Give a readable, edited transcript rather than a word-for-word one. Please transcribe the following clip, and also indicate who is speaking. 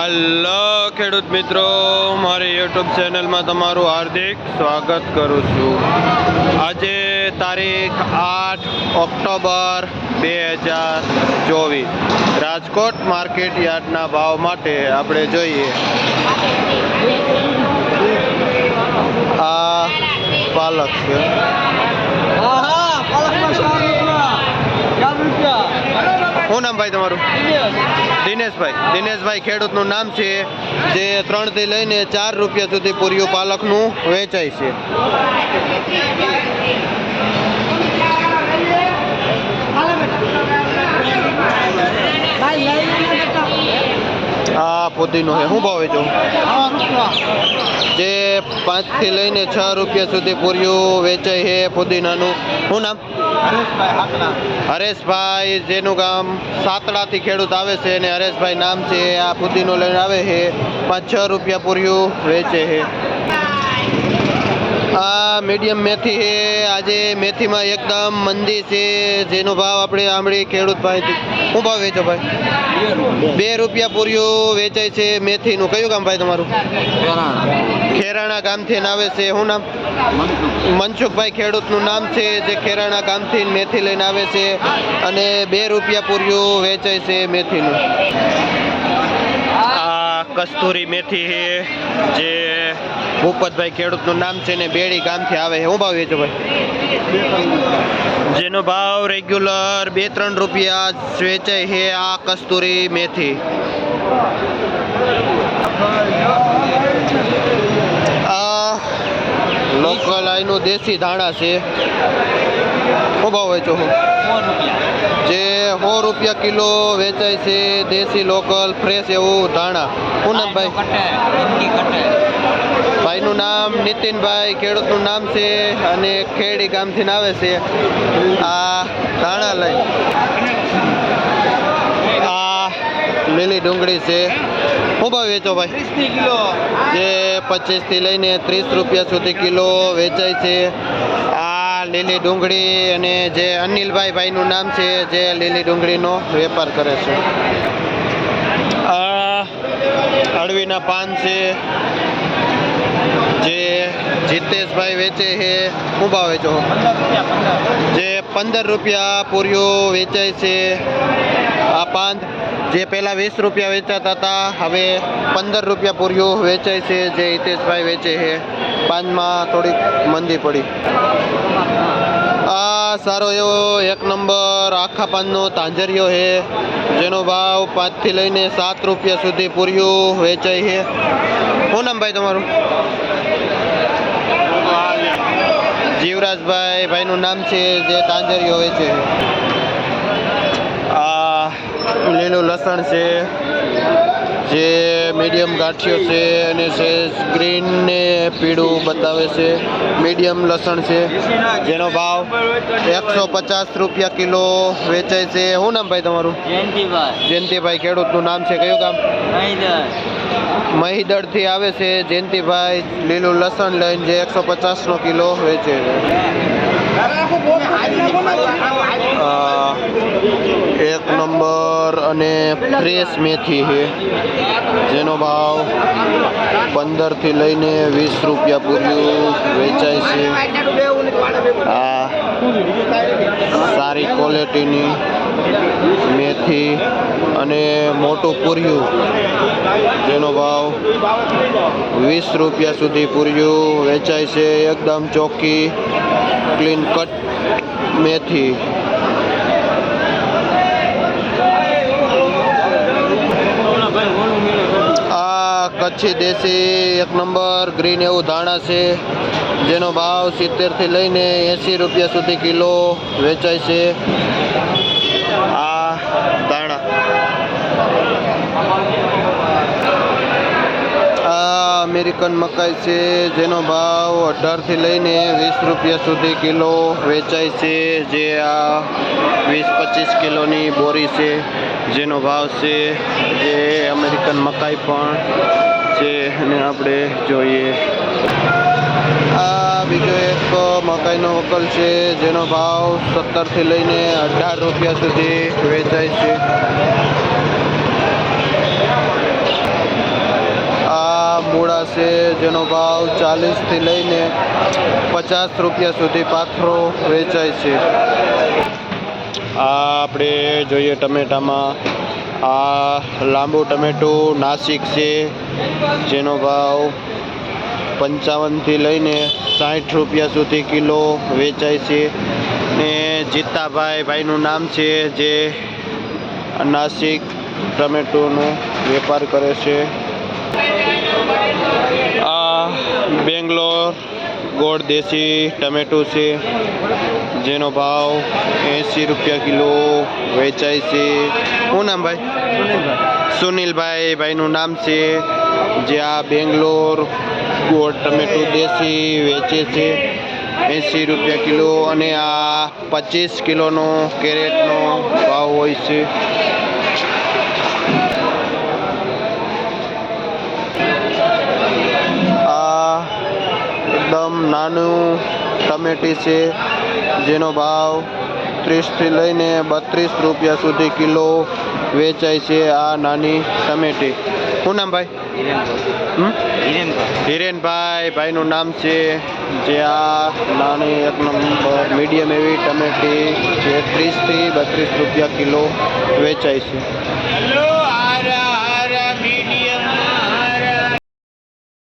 Speaker 1: હાલો ખેડૂત મિત્રો, મારી યુટ્યુબ ચેનલમાં તમારું હાર્દિક સ્વાગત કરું છું। આજે તારીખ 8 ઓક્ટોબર 2024 રાજકોટ માર્કેટ યાર્ડના ભાવ માટે આપણે જોઈએ। આ પાલક છે। શું નામ ભાઈ તમારું? દિનેશભાઈ ખેડૂતનું નામ છે, જે 3 થી લઈને 4 રૂપિયા સુધી પૂર્યું પાલકનું વેચાય છે। આ પુદીનો છે, શું ભાવ વેચો? જે 5 થી લઈને 6 રૂપિયા સુધી પૂર્યું વેચાય છે પુદીનાનું। શું નામ? હરેશભાઈ, જેનું ગામ સાતડાથી ખેડૂત આવે છે અને હરેશભાઈ નામ છે। આ પુદીનો લઈને આવે છે, 5-6 રૂપિયા પૂર્યું વેચે છે। આ મીડિયમ મેથી છે। આજે મેથીમાં એકદમ મંદી છે, જેનો ભાવ આપણે આંબળી ખેડૂત ભાઈ શું ભાવ વેચો ભાઈ? 2 રૂપિયા પૂર્યું વેચાય છે મેથીનું। કયું ગામ ભાઈ તમારું? ખેરાણા ગામથી આવે છે। શું નામ? મનસુખભાઈ ખેડૂતનું નામ છે, જે ખેરાણા ગામથી મેથી લઈને આવે છે અને 2 રૂપિયા પૂર્યું વેચાય છે મેથીનું। આ કસ્તુરી મેથી છે, જે ભૂપતભાઈ ખેડૂતનું નામ છે ને બેડી ગામથી આવે છે। શું ભાવ વેચો ભાઈ? જેનો ભાવ રેગ્યુલર 2-3 રૂપિયા વેચાય છે આ કસ્તુરી મેથી। આ લોકલ આઈનું દેશી ધાણા છે। શું ભાવ વેચો? જે 100 રૂપિયા કિલો વેચાય છે, દેશી લોકલ ફ્રેશ એવું ધાણા। શું નામ ભાઈ? ભાઈનું નામ નીતિનભાઈ ખેડૂતનું નામ છે અને ખેડી ગામથી આવે છે। આ ધાણા લઈ આ લીલી ડુંગળી છે। શું ભાવ વેચો ભાઈ? જે 25 થી લઈને 30 રૂપિયા સુધી કિલો વેચાય છે આ લીલી ડુંગળી। અને જે અનિલભાઈ ભાઈનું નામ છે, જે લીલી ડુંગળીનો વેપાર કરે છે। આ અળવીના પાન છે, જે જીતેશભાઈ વેચે છે। શું ભાવ વેચો? જે 15 રૂપિયા પૂર્યું વેચાય છે આ પાન। જે પહેલા 20 રૂપિયા વેચાતા હતા, હવે 15 રૂપિયા પૂર્યું વેચાય છે, જે હિતેશભાઈ વેચે છે। પાનમાં થોડીક મંદી પડી। આ સારો એવો 1 નંબર આખા પાનનો તાંજરિયો છે, જેનો ભાવ 5 થી લઈને 7 રૂપિયા સુધી પૂર્યું વેચાય છે। શું નામ ભાઈ તમારું? જીવરાજભાઈ ભાઈનું નામ છે, જે તાંજરિયો વેચે છે। આ લીલું લસણ છે, જે મીડિયમ ગાંઠિયો છે અને ગ્રીન ને પીળું બતાવે છે। મીડિયમ લસણ છે, જેનો ભાવ 150 રૂપિયા કિલો વેચાય છે। શું નામ ભાઈ તમારું? જયંતિભાઈ ખેડૂતનું નામ છે। કયું ગામ? મહીદળથી આવે છે જયંતિભાઈ લીલું લસણ લઈને, જે 150 કિલો વેચે છે। 1 નંબર અને ફ્રેશ મેથી છે, જેનો ભાવ 15 થી લઈને 20 રૂપિયા પૂર્યું વેચાય છે। આ સારી ક્વોલિટીની મેથી અને મોટું પૂર્યું, જેનો ભાવ 20 રૂપિયા સુધી પૂર્યું વેચાય છે। એકદમ ચોખ્ખી ક્લીન કટ મેથી। આ કચ્છી દેશી 1 નંબર ગ્રીન એવું ધાણા છે, જેનો ભાવ 70 થી લઈને 80 રૂપિયા સુધી કિલો વેચાય છે આ ધાણા। આ અમેરિકન મકાઈ છે, જેનો ભાવ 18 થી લઈને 20 રૂપિયા સુધી કિલો વેચાય છે। જે આ 20-25 કિલોની બોરી છે, જેનો ભાવ છે। જે અમેરિકન મકાઈ પણ છે અને આપણે જોઈએ। આ બીજો એક મકાઈનો વકલ છે, જેનો ભાવ 17 થી લઈને 18 રૂપિયા સુધી વેચાય છે। છે જેનો ભાવ 40થી લઈને 50 રૂપિયા સુધી પાથરો વેચાય છે. આ આપણે જોઈએ ટમેટામાં, આ લાંબુ ટમેટું નાસિક છે જેનો ભાવ 55થી લઈને 60 રૂપિયા સુધી કિલો વેચાય છે. ને જીતાભાઈનું નામ છે જે નાસિક ટમેટોનો વેપાર કરે છે. આ બેંગ્લોર ગોળ દેશી ટમેટું છે જેનો ભાવ 80 રૂપિયા કિલો વેચાય છે. શું નામ ભાઈ? સુનિલભાઈનું નામ છે જે આ બેંગ્લોર ગોળ ટમેટું દેશી વેચે છે 80 રૂપિયા કિલો, અને આ 25 કિલોનો કેરેટનો ભાવ હોય છે. આ એકદમ નાનું ટમેટી છે જેનો ભાવ 30થી લઈને 32 રૂપિયા સુધી કિલો વેચાય છે. આ નાની ટમેટી. શું નામ ભાઈ? હિરેનભાઈનું નામ છે જે આ નાની એક નંબર મીડિયમ એવી ટમેટી જે 30થી 32 રૂપિયા કિલો વેચાય છે.